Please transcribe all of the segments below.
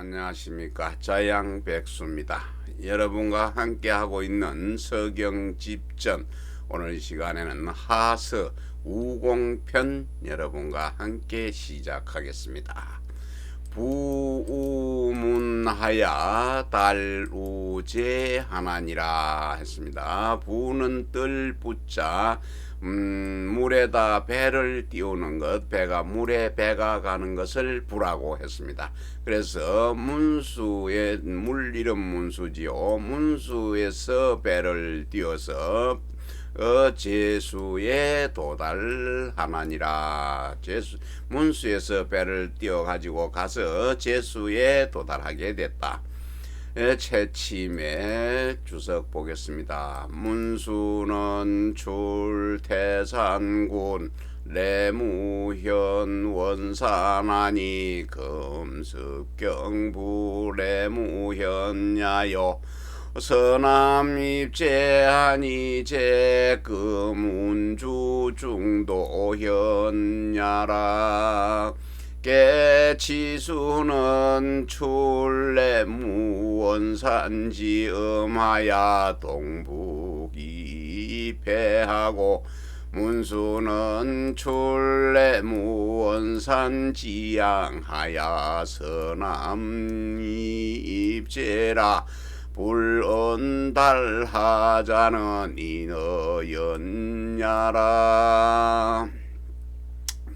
안녕하십니까. 자양백수입니다. 여러분과 함께 하고 있는 서경집전, 오늘 이 시간에는 하서 우공편 여러분과 함께 시작하겠습니다. 부우문하야 달우제하나니라 했습니다. 부는 뜰 부자, 물에다 배를 띄우는 것, 배가 가는 것을 부라고 했습니다. 그래서 문수의 물 이름 문수지요. 문수에서 배를 띄워서 제수에 도달하나니라. 문수에서 배를 띄워 가지고 가서 제수에 도달하게 됐다. 채침의 주석 보겠습니다. 문수는 출태산군 레무현 원산하니 금습경부 레무현야요 서남입제하니 제금운주 중도현야라. 깨치수는 출레무원산지음하야 동북이 배하고 문수는 출레무원산지양하야 서남입제라. 불언달하자는 인어연야라.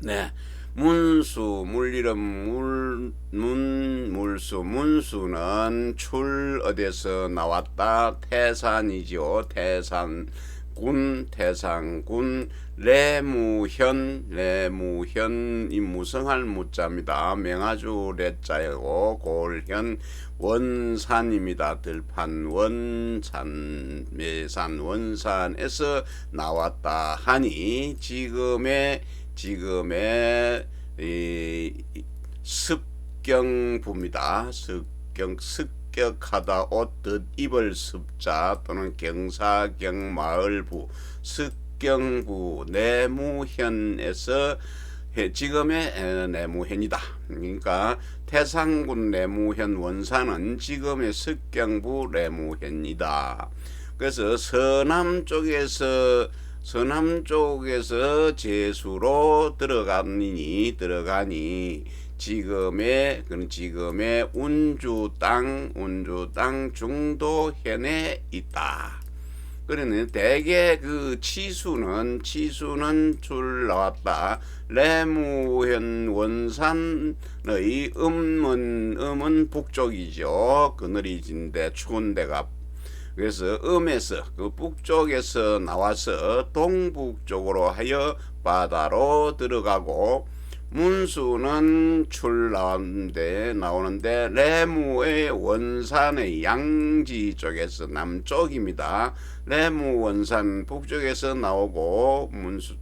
네, 문수 물 이름 물수 문수는 출 어디서 나왔다? 태산이지요. 태산군 레무현 이 무성할 무자입니다. 명아주 레자이고 골현 원산입니다. 들판 원산 매산 원산에서 나왔다 하니 지금의 습경부입니다. 습격하다 옷 뜻 입을 습자 또는 경사경마을부 습경부 내무현에서 지금의 내무현이다. 그러니까 태산군 내무현 원산은 지금의 습경부 내무현이다. 그래서 서남 쪽에서 제수로 들어가니 지금의 운주 땅 중도현에 있다. 그러니 대개 그 치수는 줄 나왔다. 레무현 원산의 음은 북쪽이죠. 그늘이 진데 추운 데가. 그래서 음에서 그 북쪽에서 나와서 동북쪽으로 하여 바다로 들어가고, 문수는 출 나오는데 레무의 원산의 양지 쪽에서 남쪽입니다. 레무 원산 북쪽에서 나오고 문수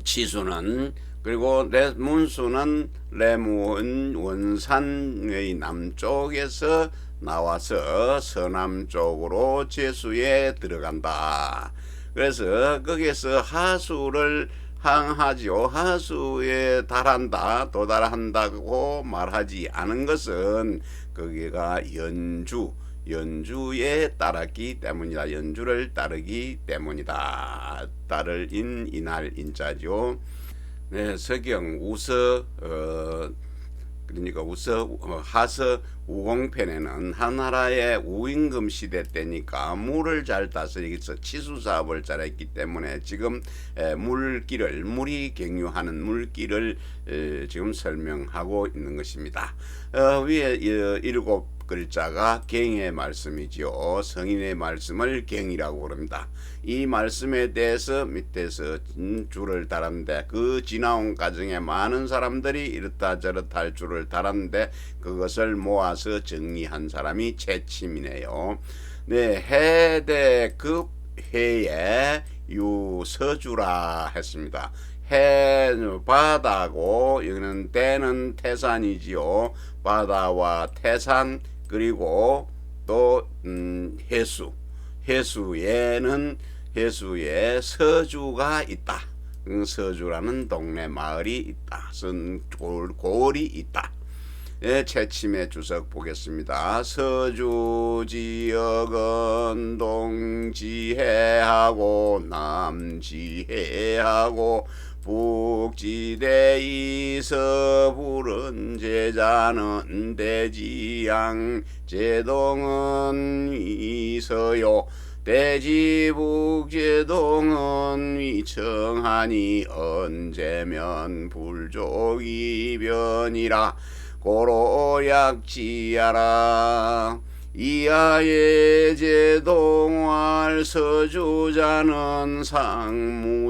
치수는, 그리고 문수는 레무 원산의 남쪽에서 나와서 서남쪽으로 제수에 들어간다. 그래서 거기에서 하수를 항하지요. 하수에 도달한다고 말하지 않은 것은 거기가 연주에 따랐기 때문이다. 연주를 따르기 때문이다. 따를 이날 인자죠. 네, 서경 우서 그러니까 하서 우공편에는 하나라의 우임금 시대 때니까 물을 잘 다스리기서 치수사업을 잘했기 때문에 지금 물이 경유하는 물길을 지금 설명하고 있는 것입니다. 위에 7 글자가 경의 말씀이지요. 성인의 말씀을 경이라고 그럽니다. 이 말씀에 대해서 밑에서 줄을 달았는데, 그 지나온 과정에 많은 사람들이 이렇다 저렇다 할 줄을 달았는데 그것을 모아서 정리한 사람이 채침이네요. 네, 해대급 해에 유서주라 했습니다. 해 바다고, 여기는 대는 태산이지요. 바다와 태산, 그리고 또 해수에 서주가 있다. 서주라는 동네 마을이 있다. 고을이 있다. 채침의 주석 보겠습니다. 서주 지역은 동지해하고 남지해하고 북지대에서 부른 제자는 대지양 제동은 위서요 대지북제동은 위청하니 언제면 불족이변이라 고로약지하라. 이하의 제동활 서주자는 상무청하야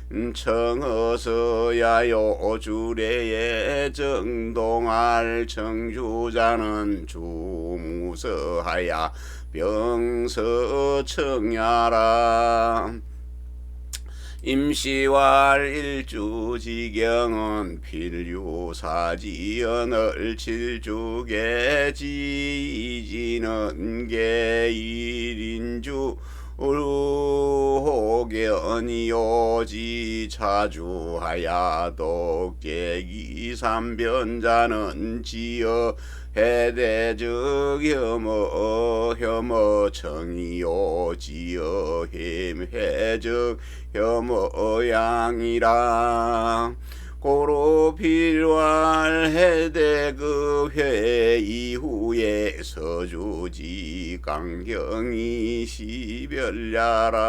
변청어서야요 주례의 정동할 청주자는 주무서하야 병서청야라. 임시왈 일주지경은 필유사지연을 칠주계 지지는 계일인주 울호견이요지 차주하야 독계기 삼변자는 지어 해대적 혐어청이요 지어 햄해적 혐어양이라. 고로필왈 해대급회 이후에 서주지 강경이 시별야라.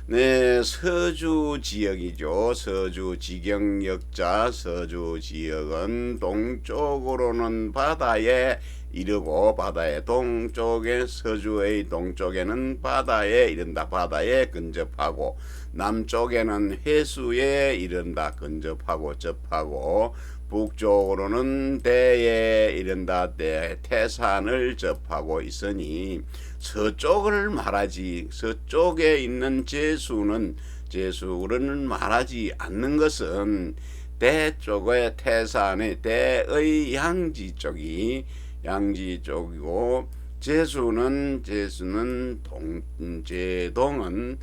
네, 서주 지역이죠. 서주 지경역자. 서주 지역은 동쪽으로는 바다에 이르고 바다의 동쪽에 서주의 동쪽에는 바다에 이른다. 바다에 근접하고 남쪽에는 해수에 이른다. 근접하고 접하고 북쪽으로는 대에 이른다. 대 태산을 접하고 있으니 서쪽을 말하지 서쪽에 있는 제수는 말하지 않는 것은 대 쪽의 태산의 대의 양지 쪽이고 제수는 제동은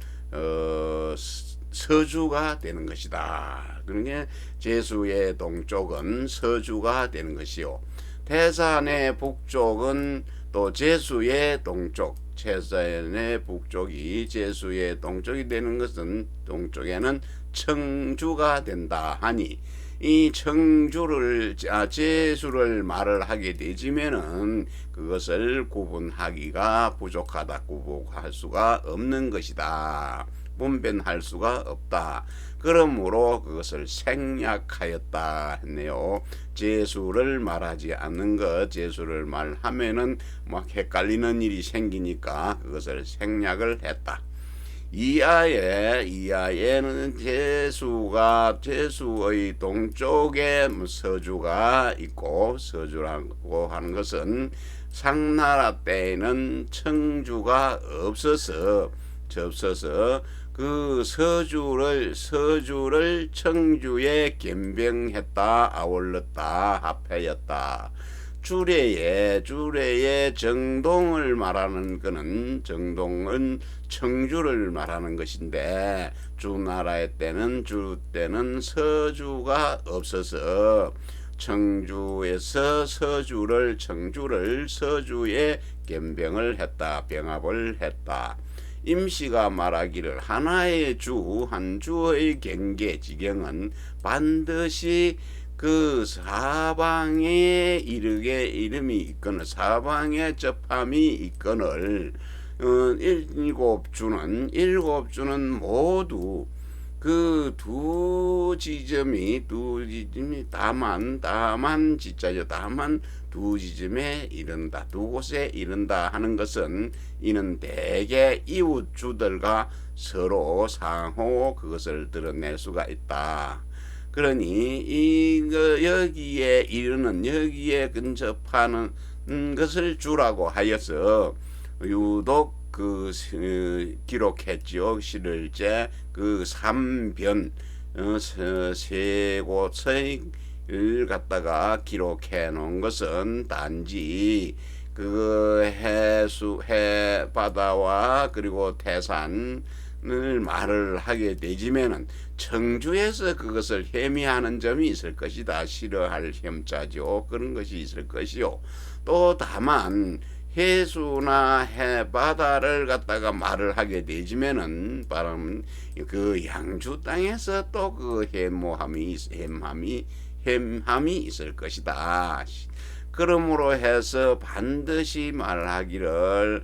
서주가 되는 것이다. 그러니까 제수의 동쪽은 서주가 되는 것이요. 태산의 북쪽은 또 제수의 동쪽, 태산의 북쪽이 제수의 동쪽이 되는 것은 동쪽에는 청주가 된다 하니 이 청주를 제수를 말을 하게 되지면은 그것을 구분하기가 부족하다. 구분할 수가 없는 것이다. 분별할 수가 없다. 그러므로 그것을 생략하였다 했네요. 제수를 말하지 않는 것, 제수를 말하면은 막 헷갈리는 일이 생기니까 그것을 생략을 했다. 이하에는 제수의 동쪽에 서주가 있고, 서주라고 하는 것은 상나라 때에는 청주가 없어서 그 서주를 청주에 겸병했다, 아울렀다, 합하였다. 주례에 정동을 말하는 것은 정동은 청주를 말하는 것인데 주나라의 때는 서주가 없어서 청주에서 청주를 서주에 겸병을 했다, 병합을 했다. 임시가 말하기를 하나의 한 주의 경계 지경은 반드시 그 사방에 이름이 있거늘 사방에 접함이 있거늘 일곱 주는 모두 그 두 지점이 다만 지자죠. 다만 두 지점에 이른다. 두 곳에 이른다 하는 것은 이는 대개 이웃주들과 서로 상호 그것을 드러낼 수가 있다. 그러니 여기에 근접하는 것을 주라고 하여서 유독 기록했지요. 실을제 삼변 세 곳의 을 갖다가 기록해 놓은 것은 단지 해바다와 그리고 태산 말을 하게 되지면은 청주에서 그것을 헤매하는 점이 있을 것이다. 싫어할 혐자죠. 그런 것이 있을 것이요. 또 다만 해수나 해바다를 갖다가 말을 하게 되지면은 바람 그 양주 땅에서 또 그 햄함이 있을 것이다. 그러므로 해서 반드시 말하기를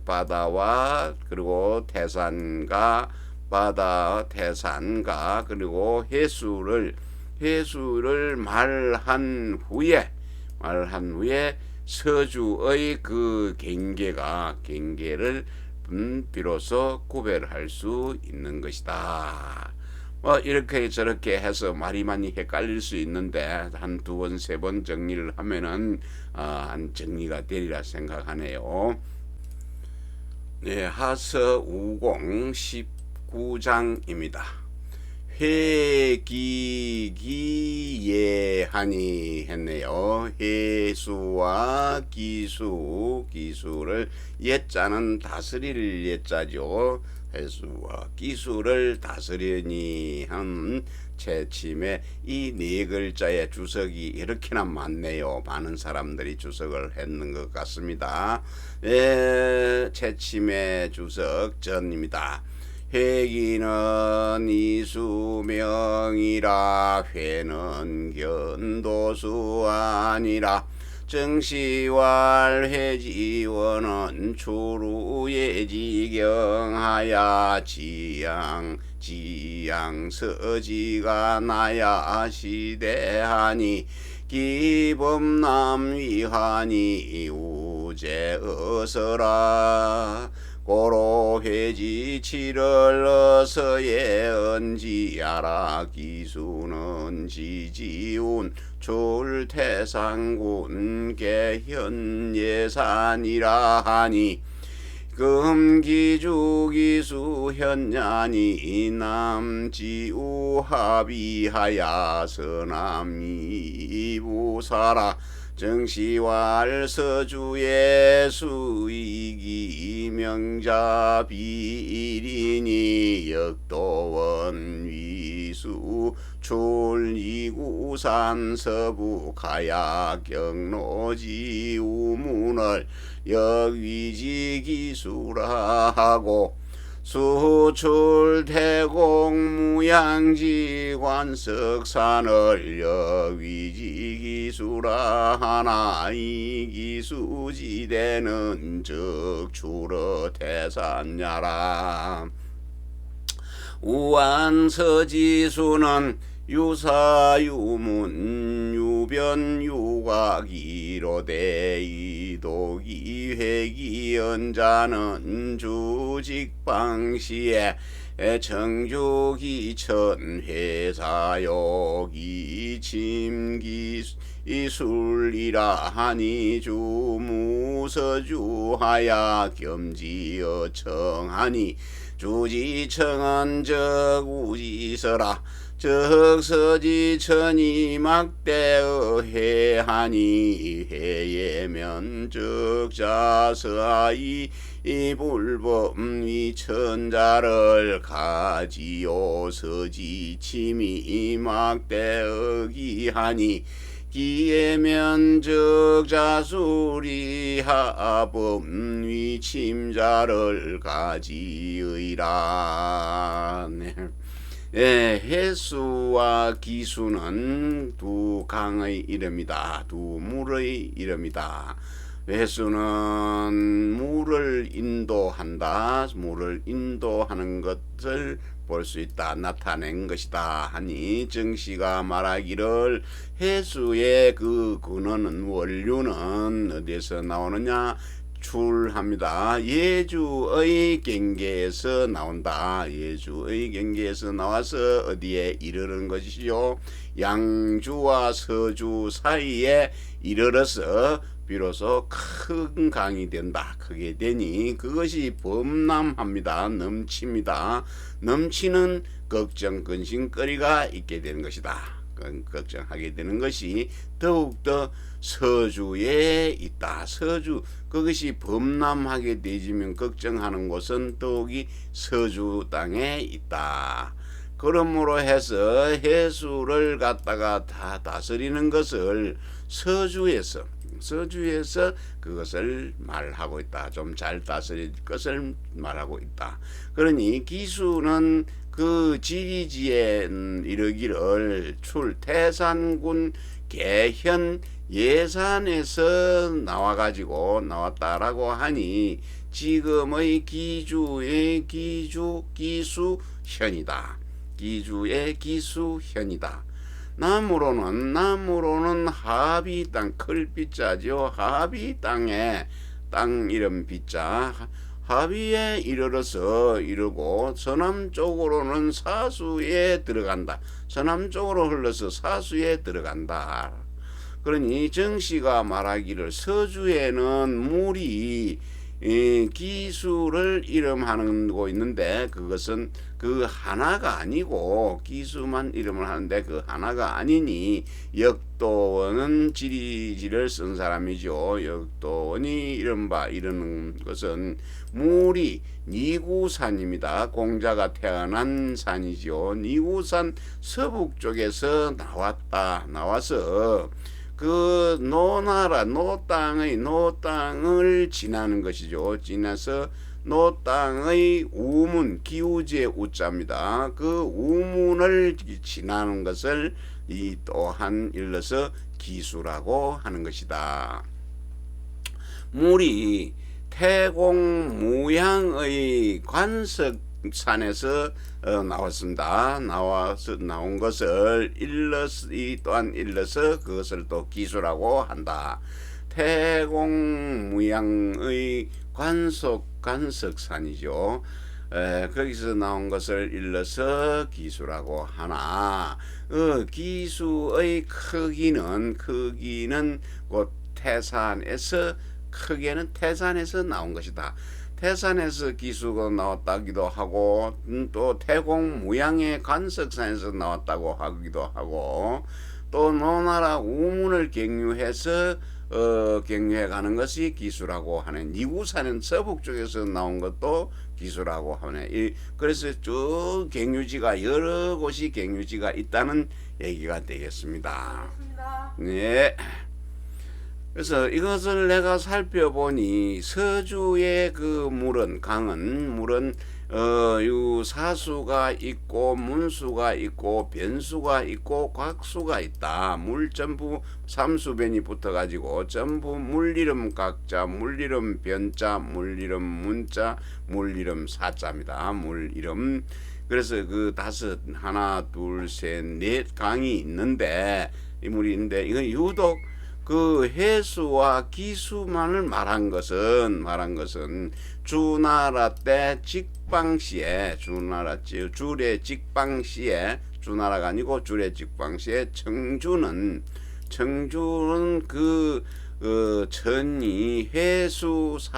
해바다와 그리고 태산과 바다 태산과 그리고 해수를 말한 후에 서주의 그 경계를 비로소 구별할 수 있는 것이다. 이렇게 저렇게 해서 말이 많이 헷갈릴 수 있는데 한 두 번, 세 번 정리를 하면은 한 정리가 되리라 생각하네요. 네, 하서우공 19장입니다. 회기기예하니 했네요. 해수와 기수를 예자는 다스릴 예자죠. 해수와 기수를 다스리니 한 채침에 이 네 글자의 주석이 이렇게나 많네요. 많은 사람들이 주석을 했는 것 같습니다. 채침의 주석 전입니다. 회기는 이수명이라 회는 견도수 아니라 정시왈 회지원은 추루예지경하야 지양서지가 나야 시대하니 기범남위하니 우제어서라 고로회지 칠을 어서예 언지야라 기수는 지지운 출태상군 개현예산이라 하니 금기주기수 현냐니 남지우합의하야 서남이부사라 정시왈 서주의 수이기 명자비일이니 역도원 위수 출이구산 서북하야 경로지 우문을 역위지기수라 하고 수출대공무양지 관석산을 역위지기수라 하나 이 기수지대는 적추러 태산야라 우안서지수는 유사유문 유변유각이로 대이독이 회기연자는 주직방시에 청주기천 회사욕이 침기술이라 하니 주무서주하야 겸지어청하니 주지청은 적우지서라 적서지천이 막대어해하니 해예면 적자서하이 불범 위천자를 가지요 서지침이 막대어기하니 기예면 적자수리하범 위침자를 가지의라. 해수와 기수는 두 강의 이름이다. 두 물의 이름이다. 해수는 물을 인도한다. 물을 인도하는 것을 볼 수 있다. 나타낸 것이다. 하니 정시가 말하기를 해수의 그 근원은 원류는 어디에서 나오느냐? 출합니다. 예주의 경계에서 나온다. 예주의 경계에서 나와서 어디에 이르는 것이요? 양주와 서주 사이에 이르러서 비로소 큰 강이 된다. 크게 되니 그것이 범람합니다. 넘칩니다. 넘치는 걱정 근심거리가 있게 되는 것이다. 걱정하게 되는 것이 더욱더 서주에 있다. 서주 그것이 범람하게 되지면 걱정하는 곳은 더욱이 서주 땅에 있다. 그러므로 해서 해수를 갖다가 다 다스리는 것을 서주에서 그것을 말하고 있다. 좀 잘 다스릴 것을 말하고 있다. 그러니 기수는 그 지리지에 이르기를 태산군 개현 예산에서 나왔다라고 하니 지금의 기주의 기수현이다. 기주의 기수현이다. 나무로는 하비 땅 클비자죠. 하비 땅에 땅 이름 비자 하비에 이르고 서남쪽으로는 사수에 들어간다. 서남쪽으로 흘러서 사수에 들어간다. 그러니 정씨가 말하기를 서주에는 물이 기수를 이름하는 거 있는데 그것은 그 하나가 아니고 기수만 이름을 하는데 그 하나가 아니니 역도원은 지리지를 쓴 사람이죠. 역도원이 이르는 것은 물이 니구산입니다. 공자가 태어난 산이죠. 니구산 서북 쪽에서 나와서 그 노 땅을 지나는 것이죠. 지나서 노 땅의 우문 기우제 우자입니다. 그 우문을 지나는 것을 이 또한 일러서 기수라고 하는 것이다. 물이 태공무양의 관석산에서 나왔습니다. 나온 것을 이 또한 일러서 그것을 또 기수라고 한다. 태공무양의 관석산이죠. 거기서 나온 것을 일러서 기수라고 하나 기수의 크기는 곧 태산에서 크게는 태산에서 나온 것이다. 태산에서 기수가 나왔다기도 하고 또 태공무양의 관석산에서 나왔다고 하기도 하고 또 노나라 우문을 경유해서 경유해 가는 것이 기수라고 하는 니구산은 서북 쪽에서 나온 것도 기수라고 하네. 그래서 쭉 경유지가 여러 곳이 경유지가 있다는 얘기가 되겠습니다. 네. 그래서 이것을 내가 살펴보니 서주의 그 강은 물은 사수가 있고 문수가 있고 변수가 있고 곽수가 있다. 물 전부 삼수변이 붙어가지고 전부 물이름 각자, 물이름 변자, 물이름 문자, 물이름 사자입니다. 물이름. 그래서 그 하나, 둘, 셋, 넷 강이 있는데 이 물이 있는데 이건 유독 그 해수와 기수만을 말한 것은 주나라 때 직방시에 주례 직방시에 주나라가 아니고 주례 직방시에 청주는 그 천이 해수와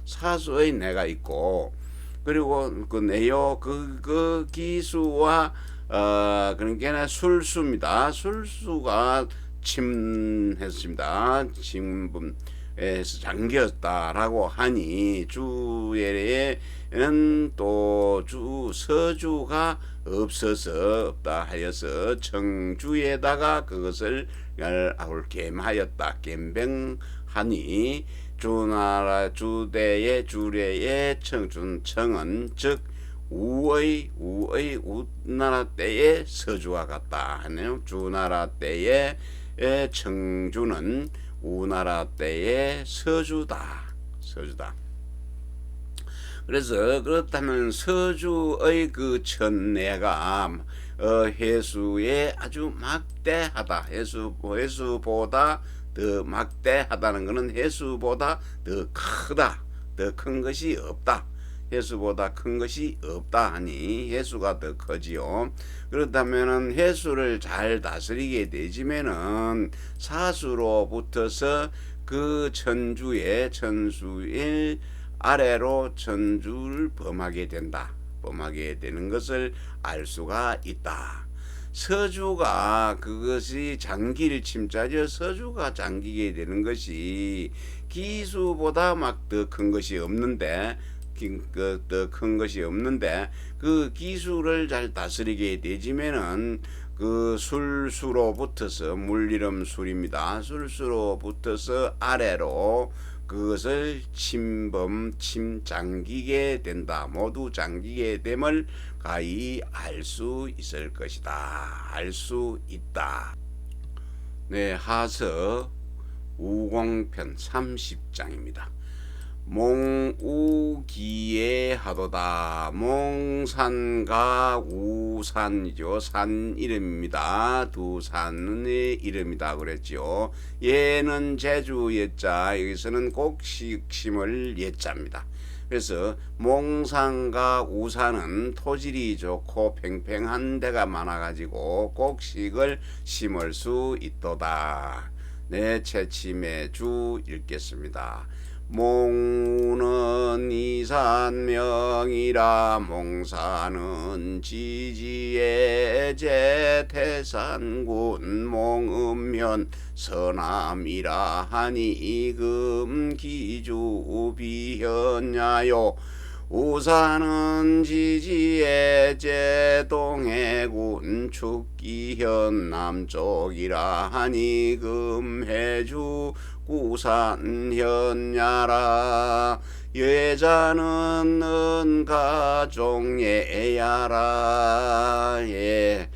사수의 내가 있고 그리고 그 내요 그 기수와 그러니까 술수입니다. 술수가 침했습니다. 침분에서 잠겼다라고 하니 주에는 또 서주가 없다 하여서 청주에다가 그것을 겜하였다. 겜병하니 주나라 주대의 주례의 청은 즉 우나라 때의 서주와 같다 하네요. 주나라 때의 청주는 우나라 때의 서주다. 그래서 그렇다면 서주의 그 천내가 해수에 아주 막대하다. 해수보다 더 막대하다는 것은 해수보다 더 크다. 더 큰 것이 없다. 해수보다 큰 것이 없다 하니 해수가 더 크지요. 그렇다면은 해수를 잘 다스리게 되지면은 사수로부터서 그 천수의 아래로 천주를 범하게 된다. 범하게 되는 것을 알 수가 있다. 서주가 그것이 장기를 침자려 서주가 잠기게 되는 것이 기수보다 막 더 큰 것이 없는데 더 큰 것이 없는데 그 기수를 잘 다스리게 되지면은 그 술수로 붙어서 물이름 술입니다. 술수로 붙어서 아래로 그것을 잠기게 된다. 모두 잠기게 됨을 가히 알 수 있을 것이다. 알 수 있다. 네, 하서 우공편 30장입니다. 몽우기에 하도다. 몽산과 우산이죠. 산 이름입니다. 두 산의 이름이다 그랬죠. 얘는 제주 예자, 여기서는 곡식심을 예자입니다. 그래서 몽산과 우산은 토질이 좋고 팽팽한 데가 많아가지고 곡식을 심을 수 있도다. 네, 채침의 읽겠습니다. 몽우는 이산명이라. 몽산은 지지의 제태산군 몽음현 서남이라 하니 금기주 비현야요. 우산은 지지의 제동해군 축기현 남쪽이라 하니 금해주 구산현야라. 여자는 은가종예야라. 예.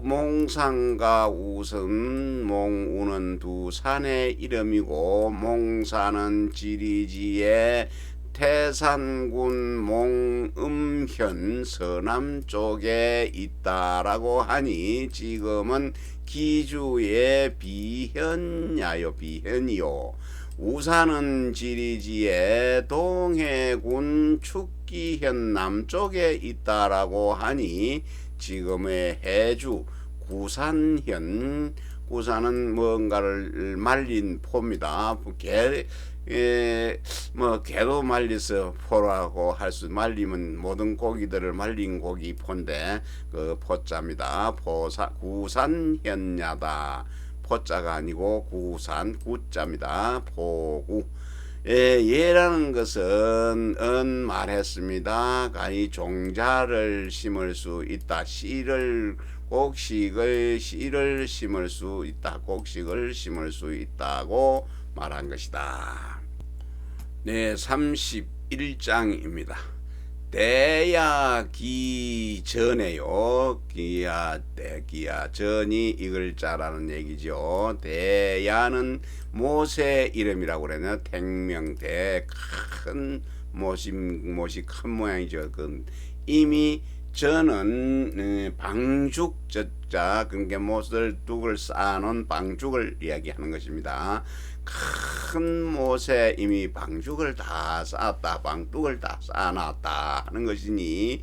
몽산과 우선 몽우는 두 산의 이름이고, 몽산은 지리지의 태산군 몽음현 서남 쪽에 있다라고 하니 지금은 기주의 비현야요. 비현이요. 우산은 지리지의 동해군 축기현 남쪽에 있다라고 하니 지금의 해주 구산현. 구산은 뭔가를 말린 포입니다. 개도 말려서 포라고 할 수, 말리면 모든 고기들을 말린 고기 포인데 그 포자입니다. 구산현야다. 포자가 아니고 구산 구자입니다. 포구. 얘라는 것은 말했습니다. 가히 종자를 심을 수 있다. 씨를 심을 수 있다. 곡식을 심을 수 있다고 말한 것이다. 네, 31장입니다. 대야기 전에요. 기야 전이 이 글자라는 얘기죠. 대야는 못의 이름이라고 그러네요. 택명대, 큰 못이 큰 모양이죠. 그 이미 저는 방죽자, 그러니까 못을 둑을 쌓아놓은 방죽을 이야기하는 것입니다. 큰 못에 이미 방죽을 다 쌓았다, 방둑을 다 쌓아놨다 하는 것이니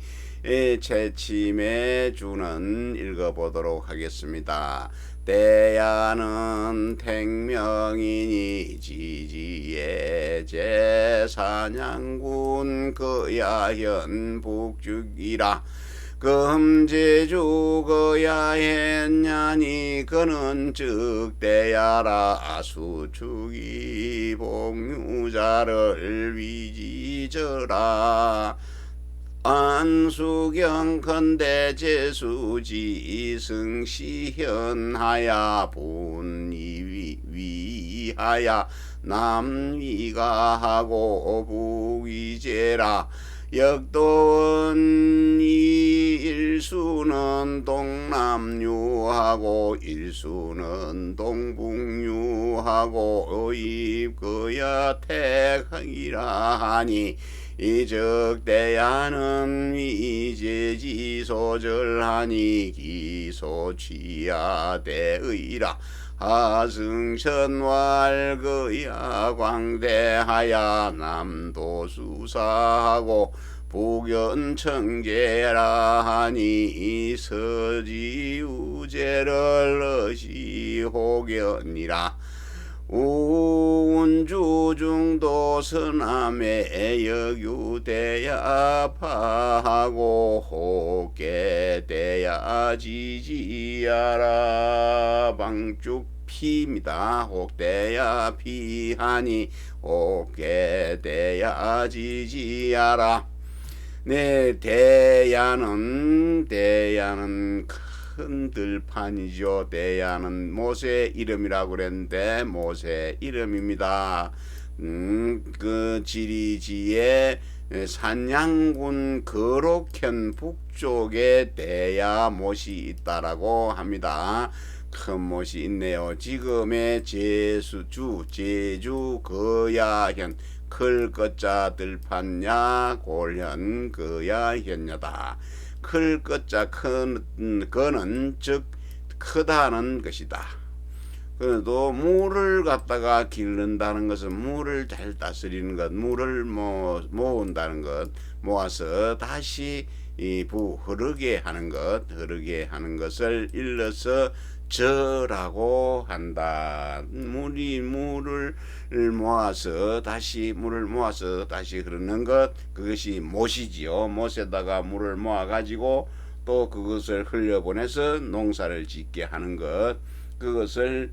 채침의 주는 읽어보도록 하겠습니다. 대야는 택명이니 지지의 제사냥군 그야현 북죽이라. 금제주 그야했냐니 그는 즉 대야라. 수축이 복류자를 위지저라. 안수경 건대 제수지 승시현하야 분위위하야 남위가하고 부위제라. 역도원 일수는 동남유하고 일수는 동북유하고 입그야 택이라 하니 이즉 대야는 위제지소절하니 기소취야 대의라. 하승천왈그야 광대하야 남도수사하고 북연청제라 하니 서지우제를 어시호견이라. 운주중도 서남에 여규대야 파하고 혹계대야 지지야라. 방죽피입니다. 혹대야 피하니 혹계대야 지지야라. 네, 대야는 큰 들판이죠. 대야는 모세 이름이라고 그랬는데 모세 이름입니다. 그 지리지의 산양군 거록현 북쪽에 대야 못이 있다라고 합니다. 큰 못이 있네요. 지금의 제주 거야현 클 것자 들판야 골현 거야현야다. 클 것자 큰 거는 즉 크다는 것이다. 그래도 물을 갖다가 기른다는 것은 물을 잘 다스리는 것, 물을 모은다는 것, 모아서 다시 이 흐르게 하는 것을 일러서 저라고 한다. 물을 모아서 다시 흐르는 것, 그것이 못이지요. 못에다가 물을 모아 가지고 또 그것을 흘려보내서 농사를 짓게 하는 것, 그것을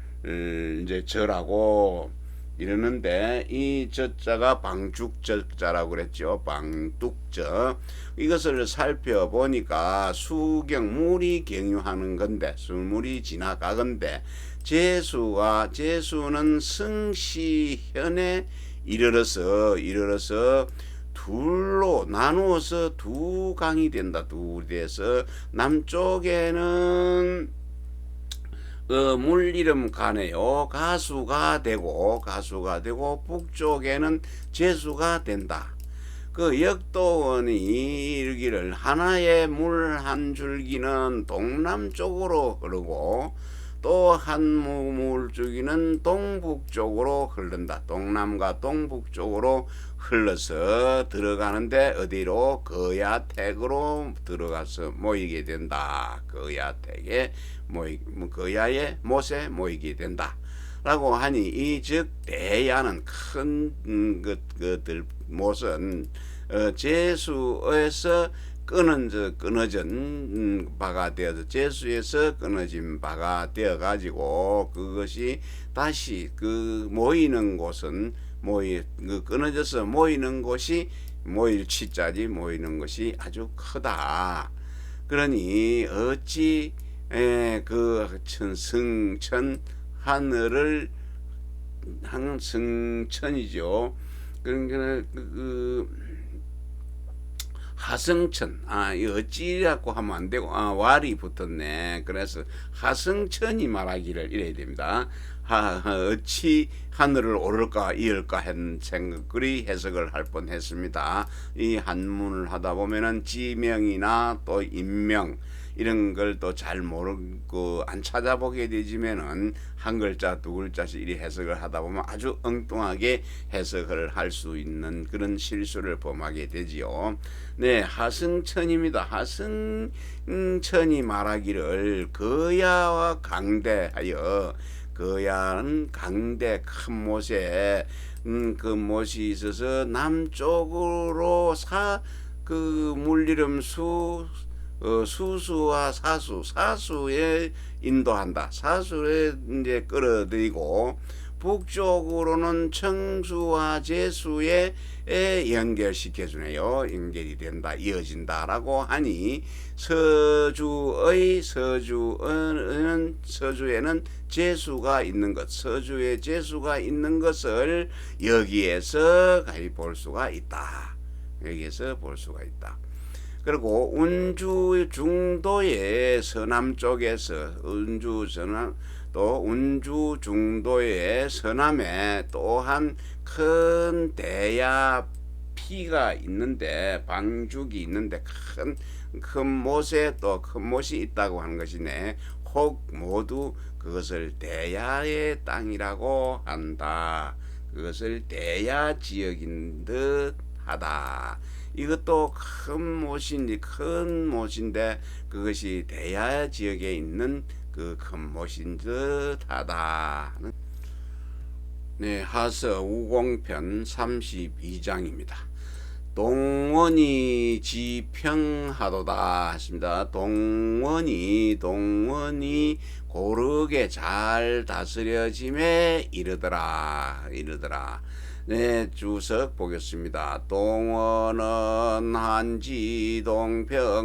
이제 저라고 이러는데, 이 저자가 방죽저자라고 그랬죠. 방뚝저. 이것을 살펴보니까 물이 경유하는 건데, 물이 지나가건데, 제수는 승시현에 이르러서 둘로 나누어서 두 강이 된다. 둘이 돼서 남쪽에는 물이름 가네요. 가수가 되고 북쪽에는 제수가 된다. 그 역도원이 이르기를 하나의 물 한 줄기는 동남쪽으로 흐르고 또 한 물줄기는 동북쪽으로 흐른다. 동남과 동북쪽으로 흘러서 들어가는데 어디로? 거야택으로 들어가서 모이게 된다. 거야의 못에 모이게 된다 라고 하니, 이 즉 대야는 큰 것들 못은 제수에서 끊어진 바가 되어서 제수에서 끊어진 바가 되어 가지고, 그것이 다시 그 모이는 곳은 끊어져서 모이는 곳이 모일 치자지 모이는 것이 아주 크다. 그러니 어찌 그 승천 하늘을 승천이죠. 그러니까 하승천, 어찌라고 하면 안 되고, 왈이 붙었네. 그래서 하승천이 말하기를 이래야 됩니다. 어찌 하늘을 오를까 이을까 한 생각을 해석을 할 뻔했습니다. 이 한문을 하다 보면은 지명이나 또 인명 이런 걸 또 잘 모르고 안 찾아보게 되지면은 한 글자 두 글자씩 이리 해석을 하다 보면 아주 엉뚱하게 해석을 할 수 있는 그런 실수를 범하게 되지요. 네, 하승천입니다. 하승천이 말하기를 거야와 강대하여, 거야는 강대 큰 못에 그 못이 있어서 남쪽으로 그 물이름 수수와 사수에 인도한다. 사수에 이제 끌어들이고, 북쪽으로는 청수와 제수에 연결시켜주네요. 연결이 된다, 이어진다라고 하니, 서주에는 제수가 있는 것, 서주에 제수가 있는 것을 여기에서 볼 수가 있다. 그리고 운주 중도의 서남쪽에서 운주 중도의 서남에 또한 큰 대야 피가 있는데, 방죽이 있는데 큰 못에 또 큰 못이 있다고 하는 것이네. 혹 모두 그것을 대야의 땅이라고 한다. 그것을 대야 지역인 듯 하다. 이것도 큰 못인데 그것이 대야 지역에 있는 그 큰 못인 듯 하다. 네, 하서 우공편 32장입니다. 동원이 지평하도다 했습니다. 동원이 고르게 잘 다스려짐에 이르더라. 네, 주석 보겠습니다. 동원은 한지 동평국이니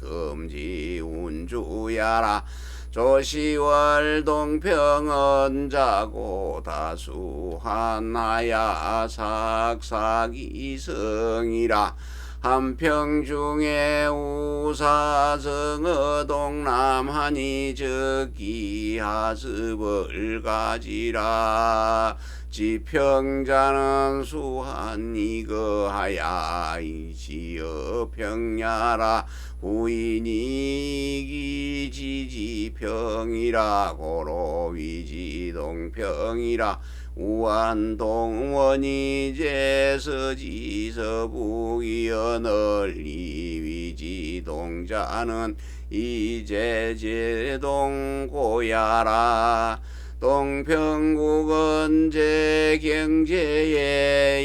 금지 운주야라. 조시월 동평은 자고 다수하나야 삭삭이성이라. 한평중에 우사성어 동남하니 적기하습을 가지라. 지평자는 수한이거하야 이지어 평야라. 후인이 기지지평이라. 고로위지동평이라. 우한동원이 제서지서북이여 널리 위지동자는 이제제동고야라. 동평국은 제경제의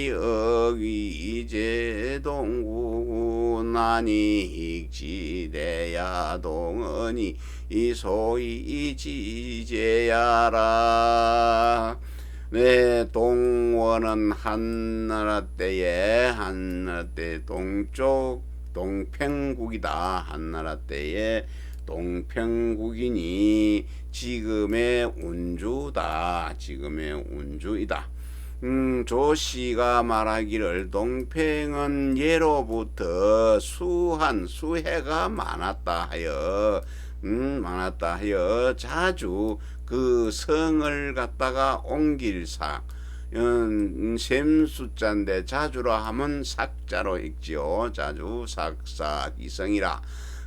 여위제동국나니 익지대야 동원이 이소이 지제야라. 네, 동원은 한나라 때에 동쪽 동평국이다. 한나라 때에 동평국이니 지금의 운주다. 조씨가 말하기를 동평은 예로부터 수해가 많았다 하여 자주 그 성을 갖다가 옮길사. 셈숫자인데 자주라 하면 삭자로 읽지요. 자주 삭삭이성이라.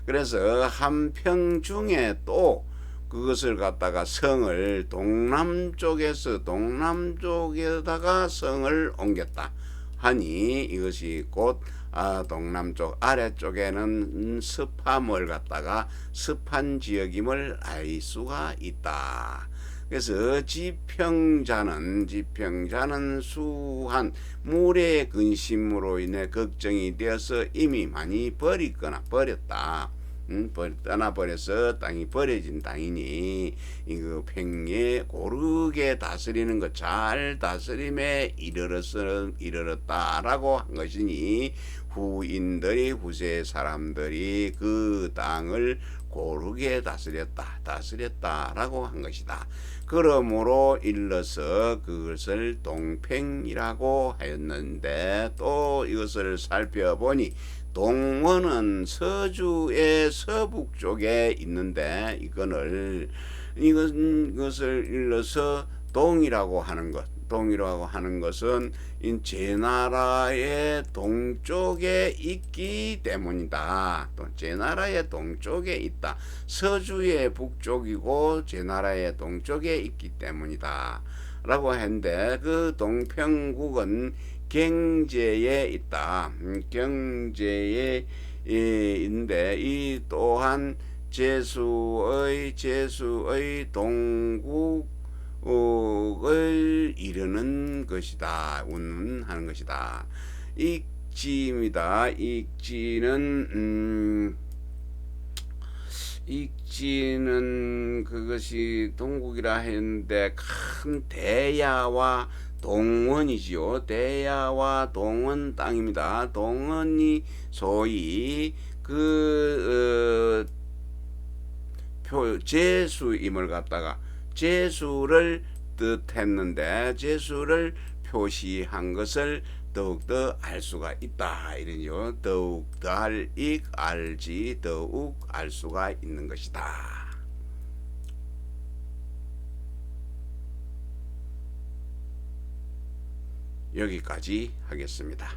그래서 한평 중에 또 그것을 갖다가 성을 동남쪽에다가 성을 옮겼다 하니 이것이 곧 동남쪽 아래쪽에는 습함을 갖다가 습한 지역임을 알 수가 있다. 그래서 지평자는 수한 물의 근심으로 인해 걱정이 되어서 이미 많이 버렸다. 떠나버려서 땅이 버려진 땅이니 이거 평에 고르게 다스리는 것 잘 다스림에 이르렀다라고 한 것이니 후세 사람들이 그 땅을 고르게 다스렸다라고 한 것이다. 그러므로 일러서 그것을 동평이라고 하였는데, 또 이것을 살펴보니 동원은 서주의 서북쪽에 있는데 이것을 일러서 동이라고 하는 것은 제나라의 동쪽에 있기 때문이다. 또 제나라의 동쪽에 있다. 서주의 북쪽이고 제나라의 동쪽에 있기 때문이다 라고 했는데, 그 동평국은 경제에 있다. 경제에 있는데 이 또한 제수의 동국을 이루는 것이다. 운운하는 것이다. 익지입니다. 익지는 그것이 동국이라 했는데 큰 대야와 동원이지요. 대야와 동원 땅입니다. 동원이 소위 제수임을 갖다가 제수를 뜻했는데 제수를 표시한 것을 더욱더 알 수가 있다. 이러죠. 더욱더 알지 더욱 알 수가 있는 것이다. 여기까지 하겠습니다.